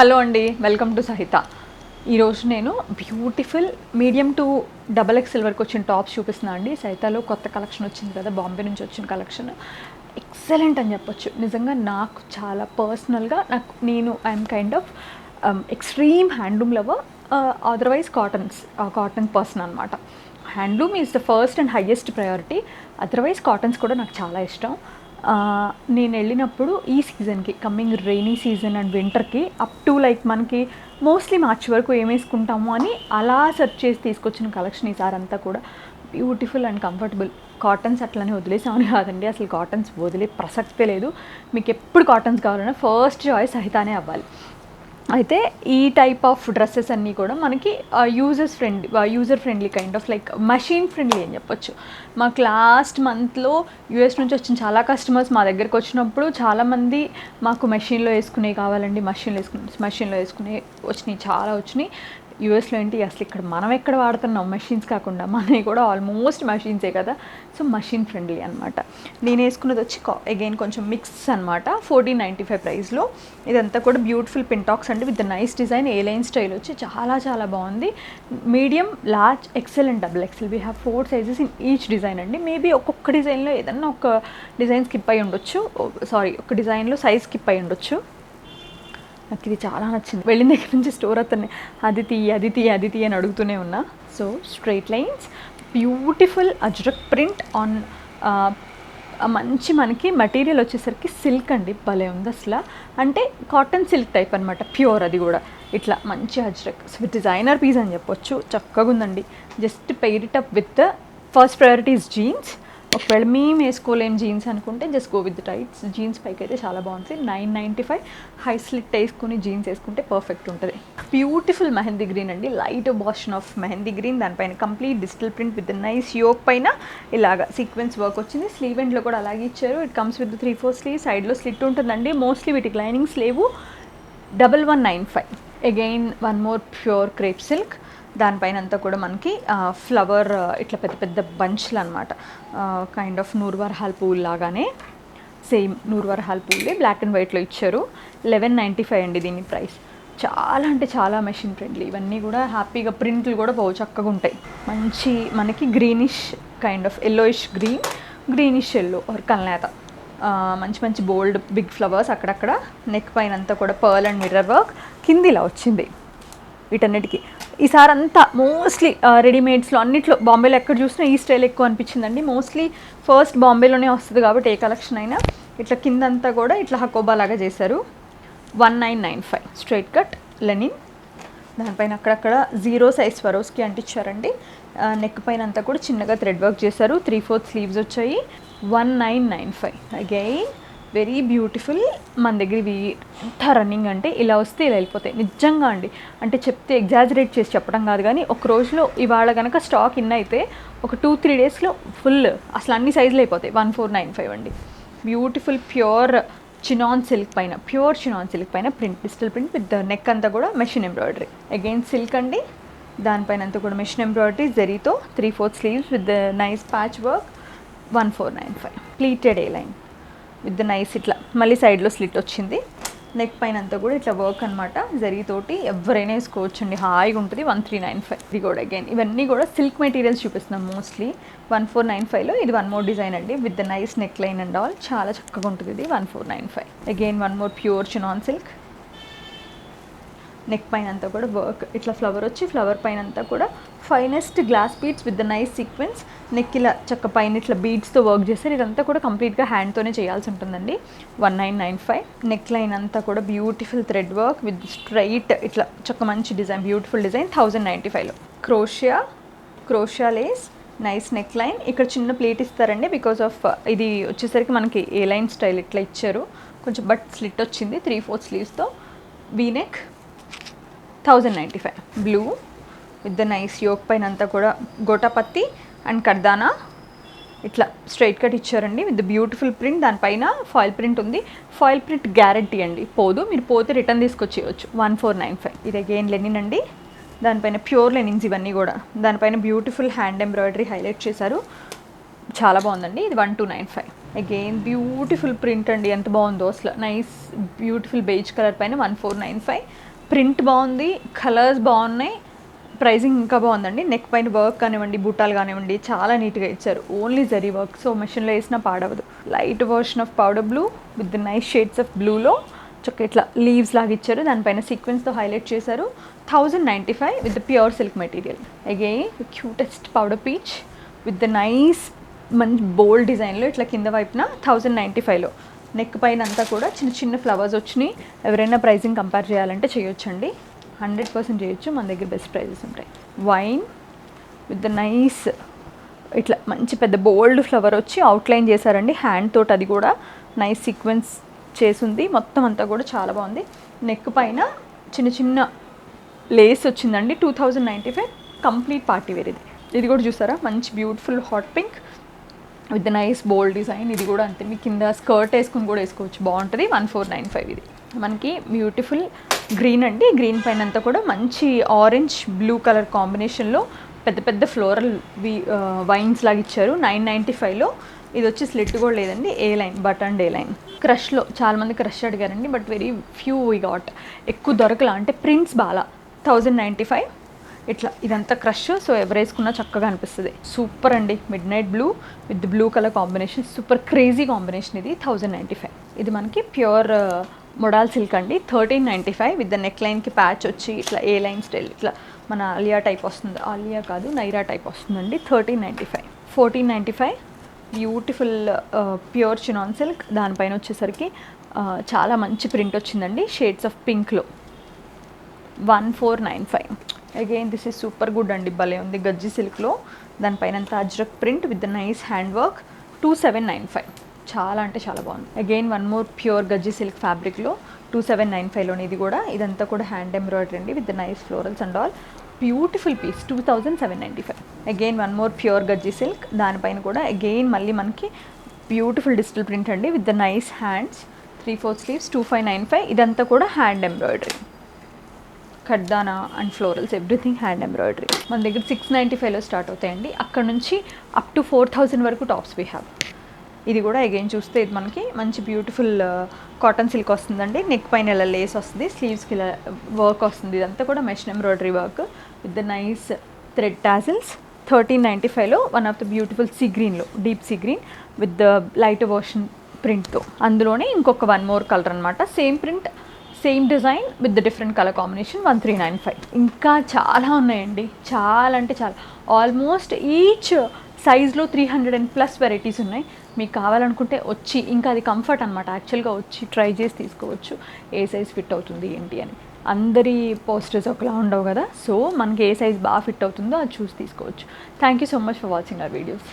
Hello అండి, welcome to సహిత. ఈరోజు నేను బ్యూటిఫుల్ మీడియం టు XXL వరకు వచ్చిన టాప్స్ చూపిస్తున్నాను అండి. సహితలో కొత్త కలెక్షన్ వచ్చింది కదా, బాంబే నుంచి వచ్చిన కలెక్షన్ ఎక్సలెంట్ అని చెప్పొచ్చు. నిజంగా నాకు చాలా పర్సనల్గా నేను I'm kind of extreme handloom lover, otherwise cotton person అనమాట. Handloom is the first and highest priority, otherwise cottons కూడా నాకు చాలా ఇష్టం. నేను వెళ్ళినప్పుడు ఈ సీజన్కి, కమ్మింగ్ రెయినీ సీజన్ అండ్ వింటర్కి అప్ టు లైక్ మనకి మోస్ట్లీ మార్చ్ వరకు ఏం వేసుకుంటాము అని అలా సెర్చ్ చేసి తీసుకొచ్చిన కలెక్షన్ ఈసారి అంతా కూడా బ్యూటిఫుల్ అండ్ కంఫర్టబుల్. కాటన్స్ అట్లనే వదిలేసామని కాదండి, అసలు కాటన్స్ వదిలే ప్రసక్తే లేదు. మీకు ఎప్పుడు కాటన్స్ కావాలన్నా ఫస్ట్ చాయిస్ సహితానే అవ్వాలి. అయితే ఈ టైప్ ఆఫ్ డ్రెస్సెస్ అన్నీ కూడా మనకి user friendly kind of like machine friendly అని చెప్పొచ్చు. మాకు లాస్ట్ మంత్లో యూఎస్ నుంచి వచ్చిన చాలా కస్టమర్స్ మా దగ్గరికి వచ్చినప్పుడు చాలామంది మాకు మెషిన్లో వేసుకునే కావాలండి, మెషిన్లో వేసుకునే చాలా వచ్చినాయి. యూఎస్లో ఏంటి అసలు ఇక్కడ మనం ఎక్కడ వాడుతున్నాం మెషిన్స్ కాకుండా, మనవి కూడా ఆల్మోస్ట్ మెషిన్సే కదా, సో మషిన్ ఫ్రెండ్లీ అనమాట. నేను వేసుకున్నది వచ్చి అగైన్ కొంచెం మిక్స్ అనమాట, 1495 ప్రైస్లో. ఇదంతా కూడా బ్యూటిఫుల్ పింటాక్స్ అండి with nice design, A line style వచ్చి చాలా చాలా బాగుంది. Medium, large, XL and XXL we have 4 sizes in each design అండి. మేబీ ఒక్కొక్క డిజైన్లో ఏదన్నా ఒక డిజైన్ స్కిప్ అయి ఉండొచ్చు, ఒక డిజైన్లో సైజ్ స్కిప్ అయి ఉండొచ్చు. నాకు ఇది చాలా నచ్చింది. వెళ్ళిన దగ్గర నుంచి స్టోర్ అతన్ని అదితి అని అడుగుతూనే ఉన్నా. So straight lines, beautiful Ajrak print on మంచి మనకి మెటీరియల్ వచ్చేసరికి సిల్క్ అండి, భలే ఉంది అసలు. అంటే కాటన్ సిల్క్ టైప్ అనమాట, ప్యూర్. అది కూడా ఇట్లా మంచి అజ్రక్ డిజైనర్ పీస్ అని చెప్పొచ్చు, చక్కగా ఉందండి. Just pair it up with first priorities jeans. ఒకవేళ మేము వేసుకోలేం జీన్స్ అనుకుంటే just go with tights. Jeans పైకి అయితే చాలా బాగుంటుంది. 995 హై స్లిట్ వేసుకుని జీన్స్ వేసుకుంటే పర్ఫెక్ట్ ఉంటుంది. బ్యూటిఫుల్ మెహందీ గ్రీన్ అండి, light version of mehndi green. దానిపైన complete digital print with nice yoke పైన ఇలాగా సీక్వెన్స్ వర్క్ వచ్చింది. స్లీవ్ ఎండ్లో కూడా అలాగే ఇచ్చారు. ఇట్ కమ్స్ విత్ 3/4 స్లీవ్, సైడ్లో స్లిట్ ఉంటుందండి. మోస్ట్లీ వీటికి లైనింగ్స్ లేవు. 1195. Again one more pure crepe silk. దానిపైన అంతా కూడా మనకి ఫ్లవర్ ఇట్లా పెద్ద పెద్ద బంచ్లు అనమాట, కైండ్ ఆఫ్ నూర్వర్హాల్ పూల్ లాగానే, సేమ్ నూర్వర్హాల్ పూలే బ్లాక్ అండ్ వైట్లో ఇచ్చారు. 1195 అండి దీని ప్రైస్. చాలా అంటే చాలా మెషిన్ ఫ్రెండ్లీ. ఇవన్నీ కూడా హ్యాపీగా ప్రింట్లు కూడా చక్కగా ఉంటాయి. మంచి మనకి greenish kind of yellowish greenish yellow or కల్నేత, మంచి మంచి బోల్డ్ బిగ్ ఫ్లవర్స్ అక్కడక్కడ. నెక్ పైన అంతా కూడా పర్ల్ అండ్ మిర్రర్ వర్క్. కింది ఇలా వచ్చింది. వీటన్నిటికీ ఈసారి అంతా మోస్ట్లీ రెడీమేడ్స్లో అన్నిట్లో బాంబేలో ఎక్కడ చూసినా ఈ స్టైల్ ఎక్కువ అనిపించిందండి. మోస్ట్లీ ఫస్ట్ బాంబేలోనే వస్తుంది కాబట్టి ఏ కలెక్షన్ అయినా ఇట్లా కిందంతా కూడా ఇట్లా హకోబా లాగా చేశారు. 1995 స్ట్రైట్ కట్ లెనిన్. దానిపైన అక్కడక్కడ 0 సైజ్ స్వరోస్కి అంటించారండి. నెక్ పైన అంతా కూడా చిన్నగా థ్రెడ్ వర్క్ చేశారు. 3/4 స్లీవ్స్ వచ్చాయి. 1995 అగైన్ వెరీ బ్యూటిఫుల్. మన దగ్గర ఇవి ఎంత రన్నింగ్ అంటే ఇలా వస్తే ఇలా వెళ్ళిపోతాయి నిజంగా అండి. అంటే చెప్తే ఎగ్జాజరేట్ చేసి చెప్పడం కాదు, కానీ ఒక రోజులో ఇవాళ కనుక స్టాక్ ఇన్ అయితే ఒక 2-3 డేస్లో ఫుల్ అసలు అన్ని సైజులు అయిపోతాయి. 1495 అండి. బ్యూటిఫుల్ ప్యూర్ చినాన్ సిల్క్ పైన print, digital print with neck అంతా కూడా మెషిన్ ఎంబ్రాయిడరీ. అగైన్ సిల్క్ అండి, దానిపైన అంతా కూడా మెషిన్ ఎంబ్రాయిడరీ జరీతో. 3/4 sleeves with nice patch work. 1495 pleated A line with nice ఇట్లా మళ్ళీ సైడ్లో స్లిట్ వచ్చింది. నెక్ పైన అంతా కూడా ఇట్లా వర్క్ అనమాట, జరీతోటి. ఎవరైనా వేసుకోవచ్చండి, హాయిగా ఉంటుంది. 1395 ఇది కూడా అగైన్ ఇవన్నీ కూడా సిల్క్ మెటీరియల్స్ చూపిస్తున్నాం మోస్ట్లీ. 1495లో ఇది వన్ మోర్ డిజైన్ అండి with the nice neck line and all, చాలా చక్కగా ఉంటుంది ఇది. 1495 again one more pure chinon silk. Neck పైన అంతా కూడా వర్క్ ఇట్లా ఫ్లవర్ వచ్చి, ఫ్లవర్ పైన అంతా కూడా finest glass beads with the nice sequence. Neck ఇలా చక్క పైన ఇట్లా బీడ్స్తో వర్క్ చేస్తారు. ఇదంతా కూడా కంప్లీట్గా హ్యాండ్తోనే చేయాల్సి ఉంటుందండి. 1995 నెక్ లైన్ అంతా కూడా beautiful thread work with straight ఇట్లా చక్క మంచి డిజైన్, బ్యూటిఫుల్ డిజైన్. 1095లో crochet lace, nice neck line. ఇక్కడ చిన్న ప్లేట్ ఇస్తారండి బికాస్ ఆఫ్ ఇది వచ్చేసరికి మనకి ఏ లైన్ స్టైల్ ఇట్లా ఇచ్చారు. కొంచెం బట్ స్లిట్ వచ్చింది 3/4 స్లీవ్స్తో. V neck. 1095 blue with the nice yoke పైన అంతా కూడా గోటాపత్తి అండ్ కర్దానా ఇట్లా స్ట్రైట్ కట్ ఇచ్చారండి విత్ బ్యూటిఫుల్ ప్రింట్. దానిపైన ఫాయిల్ ప్రింట్ ఉంది. ఫాయిల్ ప్రింట్ గ్యారంటీ అండి, పోదు. మీరు పోతే రిటర్న్ తీసుకొచ్చేయచ్చు. 1495 ఇది అగైన్ లెనిన్ అండి. దానిపైన ప్యూర్ లెనిన్స్ ఇవన్నీ కూడా. దానిపైన బ్యూటిఫుల్ హ్యాండ్ ఎంబ్రాయిడరీ హైలైట్ చేశారు, చాలా బాగుందండి. ఇది 1295 అగైన్ బ్యూటిఫుల్ ప్రింట్ అండి, ఎంత బాగుందో అసలు. నైస్ బ్యూటిఫుల్ బేజ్ కలర్ పైన 1495 ప్రింట్ బాగుంది, కలర్స్ బాగున్నాయి, ప్రైజింగ్ ఇంకా బాగుందండి. నెక్ పైన వర్క్ కానివ్వండి, బూటాలు కానివ్వండి చాలా నీట్గా ఇచ్చారు. ఓన్లీ జరీ వర్క్, సో మెషిన్లో వేసినా పాడవదు. Light version of powder blue with nice shades of బ్లూలో చక్క ఇట్లా లీవ్స్ లాగా ఇచ్చారు. దానిపైన సీక్వెన్స్తో హైలైట్ చేశారు. 1095 with pure silk material. Again cutest powder peach with the nice మంచి బోల్డ్ డిజైన్లో ఇట్లా కింద వైపున 1095లో నెక్ పైన అంతా కూడా చిన్న చిన్న ఫ్లవర్స్ వచ్చినాయి. ఎవరైనా ప్రైజింగ్ కంపేర్ చేయాలంటే చేయొచ్చండి, 100% చేయొచ్చు. మన దగ్గర బెస్ట్ ప్రైజెస్ ఉంటాయి. వైన్ విత్ ద నైస్ ఇట్లా మంచి పెద్ద బోల్డ్ ఫ్లవర్ వచ్చి అవుట్లైన్ చేశారండి హ్యాండ్ తోటి. అది కూడా నైస్ సీక్వెన్స్ చేసింది. మొత్తం అంతా కూడా చాలా బాగుంది. నెక్ పైన చిన్న చిన్న లేస్ వచ్చిందండి. 2095 కంప్లీట్ పార్టీ వేర్ ఇది. ఇది కూడా చూసారా మంచి beautiful hot pink with nice bold design. ఇది కూడా అంతే, మీ కింద స్కర్ట్ వేసుకుని కూడా వేసుకోవచ్చు, బాగుంటుంది. 1495 ఇది. మనకి బ్యూటిఫుల్ గ్రీన్ అండి. గ్రీన్ పైన అంతా కూడా మంచి ఆరెంజ్ బ్లూ కలర్ కాంబినేషన్లో పెద్ద పెద్ద ఫ్లోరల్ వైన్స్ లాగా ఇచ్చారు. 995లో. ఇది వచ్చి స్లిట్ కూడా లేదండి, A line, button A line. క్రష్లో చాలామంది క్రష్ అడిగారండి, but very few we got. ఎక్కువ దొరకలా, అంటే ప్రింట్స్ బాగా. 1095 ఇట్లా ఇదంతా క్రష్, సో ఎవరు వేసుకున్నా చక్కగా అనిపిస్తుంది. సూపర్ అండి, mid night blue with blue colour combination, super crazy combination ఇది. 1095. ఇది మనకి ప్యూర్ మొడాల్ సిల్క్ అండి. 1395 విత్ ద నెక్ లైన్కి ప్యాచ్ వచ్చి ఇట్లా ఏ లైన్ స్టైల్ ఇట్లా మన ఆలియా టైప్ వస్తుంది, ఆలియా కాదు నైరా టైప్ వస్తుందండి. 1395. 1495 బ్యూటిఫుల్ ప్యూర్ చినాన్ సిల్క్. దానిపైన వచ్చేసరికి చాలా మంచి ప్రింట్ వచ్చిందండి షేడ్స్ ఆఫ్ పింక్లో. 1495. Again this is super good అండి, భలే ఉంది. గజ్జి సిల్క్లో దానిపైన అంతా ajrak print with the nice hand work. 2795. చాలా అంటే చాలా బాగుంది. Again one more pure gajji silk ఫ్యాబ్రిక్లో 2795లోని ఇది కూడా. ఇదంతా కూడా హ్యాండ్ ఎంబ్రాయిడరీ అండి with the nice florals and all. Beautiful piece. 2795. Again one more pure gajji silk. దానిపైన కూడా అగైన్ మళ్ళీ మనకి బ్యూటిఫుల్ డిజిటల్ ప్రింట్ అండి with the nice hands. 3/4 sleeves. 2595. ఇదంతా కూడా హ్యాండ్ ఎంబ్రాయిడరీ, ఖడ్దానా and florals, everything hand embroidery. మన దగ్గర 695లో స్టార్ట్ అవుతాయండి. అక్కడ నుంచి అప్ టు 4000 వరకు టాప్స్ వీ హ్యావ్. ఇది కూడా అగైన్ చూస్తే ఇది మనకి మంచి బ్యూటిఫుల్ కాటన్ సిల్క్ వస్తుందండి. నెక్ పైన ఇలా లేస్ వస్తుంది, స్లీవ్స్కి ఇలా వర్క్ వస్తుంది. ఇదంతా కూడా machine embroidery work with the nice thread tassels. 1395లో one of the beautiful sea గ్రీన్లో, deep sea green with the light version ప్రింట్తో. అందులోనే ఇంకొక వన్ మోర్ కలర్ అనమాట, same print same design with the different colour combination. 1395. ఇంకా చాలా ఉన్నాయండి, చాలా అంటే చాలా. ఆల్మోస్ట్ ఈచ్ సైజ్లో 300+ వెరైటీస్ ఉన్నాయి. మీకు కావాలనుకుంటే వచ్చి, ఇంకా అది కంఫర్ట్ అనమాట, యాక్చువల్గా వచ్చి ట్రై చేసి తీసుకోవచ్చు ఏ సైజ్ ఫిట్ అవుతుంది ఏంటి అని. అందరి పోస్టర్స్ ఒకలా ఉండవు కదా, సో మనకి ఏ సైజ్ బాగా ఫిట్ అవుతుందో అది చూసి తీసుకోవచ్చు. Thank you so much for watching our videos.